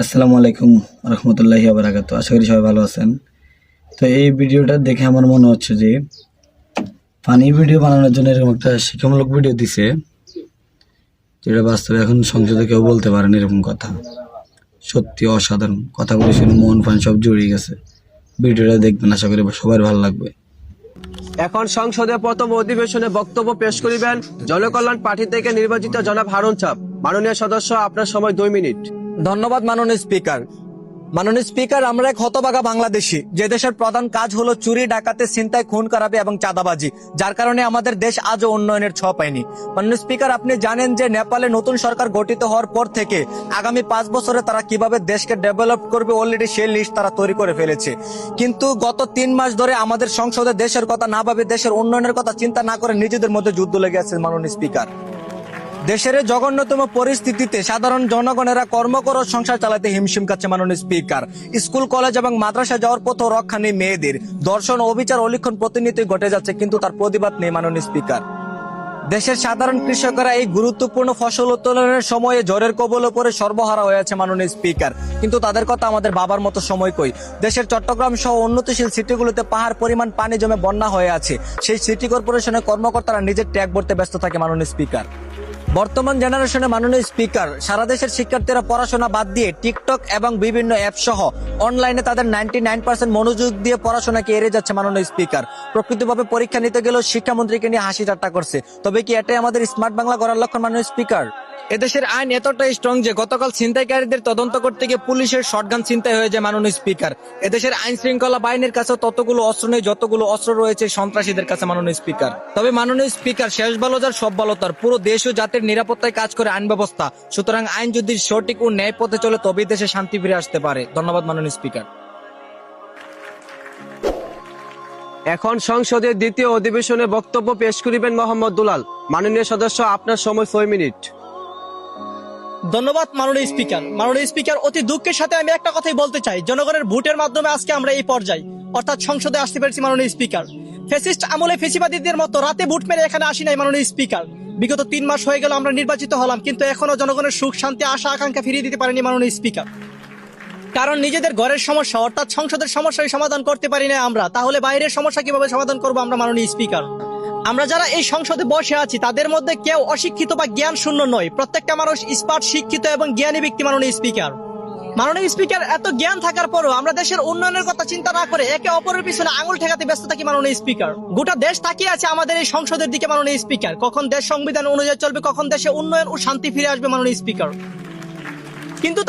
আসসালামু আলাইকুম রহমতুল্লাহি ওয়া বারাকাতুহু। আশা করি সবাই ভালো আছেন। তো এই ভিডিওটা দেখে আমার মনে হচ্ছে যে ফানি ভিডিও বানানোর জন্য এরকম একটা শিক্ষামূলক ভিডিও দিছে, যেটা বাস্তবে এখন সংসদে কেউ বলতে পারেন এরকম কথা। সত্যি অসাধারণ, কথাগুলো শুনে মন প্রাণ সব জড়িয়ে গেছে। ভিডিওটা দেখবেন, আশা করি সবার ভালো লাগবে। এখন সংসদে প্রথম অধিবেশনে বক্তব্য পেশ করিবেন জনকল্যাণ পার্টি থেকে নির্বাচিত জনাব হারুন চাপ। মাননীয় সদস্য, আপনার সময় 2 মিনিট। ধন্যবাদ মাননীয় স্পিকার। মাননীয় স্পিকার, আমরা এক হতভাগা বাংলাদেশী, যে দেশের প্রধান কাজ হলো চুরি, ডাকাতি, ছিনতাই, খুন খারাপি এবং চাঁদাবাজি, যার কারণে আমাদের দেশ আজও উন্নয়নের ছোঁয়া পায়নি। মাননীয় স্পিকার, আপনি জানেন যে নেপালে নতুন সরকার গঠিত হওয়ার পর থেকে আগামী 5 বছরে তারা কিভাবে দেশকে ডেভেলপ করবে অলরেডি সেই লিস্ট তারা তৈরি করে ফেলেছে। কিন্তু গত 3 মাস ধরে আমাদের সংসদে দেশের কথা না ভাবে, দেশের উন্নয়নের কথা চিন্তা না করে নিজেদের মধ্যে যুদ্ধ লেগে আছে। মাননীয় স্পিকার, দেশের জঘন্যতম পরিস্থিতিতে সাধারণ জনগণেরা কর্মকর সংসার চালাতে হিমশিম খাচ্ছে। মাননীয় স্পিকার, স্কুল কলেজ এবং মাদ্রাসা যাওয়ার পথও রক্ষা নেই মেয়েদের, দর্শন অবিচার অলিক্ষণ প্রতিনিয়তই ঘটে যাচ্ছে, কিন্তু তার প্রতিবাদ নেই। মাননীয় স্পিকার, দেশের সাধারণ কৃষকরা এই গুরুত্বপূর্ণ ফসল উত্তোলনের সময়ে ঝড়ের কবলে পড়ে সর্বহারা হয়েছে। মাননীয় স্পিকার, কিন্তু তাদের কথা আমাদের বাবার মতো সময় কই। দেশের চট্টগ্রাম সহ উন্নতিশীল সিটিগুলোতে পাহাড় পরিমাণ পানি জমে বন্যা হয়ে আছে, সেই সিটি কর্পোরেশনের কর্মকর্তারা নিজের ট্যাগ ভরতে ব্যস্ত থাকে। মাননীয় স্পিকার, বর্তমান জেনারেশনে মাননীয় স্পিকার, সারা দেশের শিক্ষার্থীরা পড়াশোনা বাদ দিয়ে টিকটক এবং বিভিন্ন অ্যাপ সহ অনলাইনে তাদের 99% মনোযোগ দিয়ে পড়াশোনাকে এড়িয়ে যাচ্ছে। মাননীয় স্পিকার, প্রকৃতভাবে পরীক্ষা নিতে গেলেও শিক্ষামন্ত্রীকে নিয়ে হাসি ঠাট্টা করছে। তবে কি এটাই আমাদের স্মার্ট বাংলা গড়ার লক্ষণ? মাননীয় স্পিকার, এদেশের আইন এতটাই স্ট্রং যে গতকাল ছিনতাইকারীদের তদন্ত করতে গিয়ে পুলিশের শটগান ছিনতাই হয়ে যায়। মাননীয় স্পিকার, এদেশের আইন শৃঙ্খলা বাহিনীর কাছে ততগুলো অস্ত্র নেই যতগুলো অস্ত্র রয়েছে সন্ত্রাসীদের কাছে। মাননীয় স্পিকার, তবে মাননীয় স্পিকার, শেষ ভালো যার সব ভালো তার, পুরো দেশ ও জাতির নিরাপত্তায় কাজ করে আইন ব্যবস্থা। সুতরাং আইন যদি সঠিক ও ন্যায় পথে চলে তবেই দেশে শান্তি ফিরে আসতে পারে। ধন্যবাদ মাননীয় স্পিকার। এখন সংসদের দ্বিতীয় অধিবেশনে বক্তব্য পেশ করিবেন মোহাম্মদ দুলাল। মাননীয় সদস্য, আপনার সময় 6 মিনিট। ধন্যবাদ মাননীয় স্পিকার। মাননীয় স্পিকার, অতি দুঃখের সাথে আমি একটা কথাই বলতে চাই, জনগণের ভোটের মাধ্যমে আজকে আমরা এই পর্যায়ে অর্থাৎ সংসদে আসতে পেরেছি। মাননীয় স্পিকার, ফ্যাসিস্ট আমলে ফেসিবাদীদের মতো রাতে ভোট মেরে এখানে আসি নাই। মাননীয় স্পিকার, বিগত 3 মাস হয়ে গেল আমরা নির্বাচিত হলাম, কিন্তু এখনো জনগণের সুখ শান্তি আশা আকাঙ্ক্ষা ফিরিয়ে দিতে পারেনি। মাননীয় স্পিকার, কারণ নিজেদের ঘরের সমস্যা অর্থাৎ সংসদের সমস্যাই সমাধান করতে পারি না আমরা, তাহলে বাইরের সমস্যা কিভাবে সমাধান করবো আমরা? মাননীয় স্পিকার, আমরা যারা এই সংসদে বসে আছি তাদের মধ্যে কেউ অশিক্ষিত বা জ্ঞান শূন্য নয়, প্রত্যেকটা মানুষ স্মার্ট, শিক্ষিত এবং জ্ঞানী ব্যক্তি। মাননীয় স্পিকার, মাননীয় স্পিকার, এত জ্ঞান থাকার পরও আমরা দেশের উন্নয়নের কথা চিন্তা না করে একে অপরের পিছনে আঙুল ঠেকাতে ব্যস্ত থাকি। মাননীয় স্পিকার, গোটা দেশ তাকিয়ে আছে আমাদের এই সংসদের দিকে। মাননীয় স্পিকার, কখন দেশ সংবিধান অনুযায়ী চলবে, কখন দেশে উন্নয়ন ও শান্তি ফিরে আসবে। মাননীয় স্পিকার, কিন্তু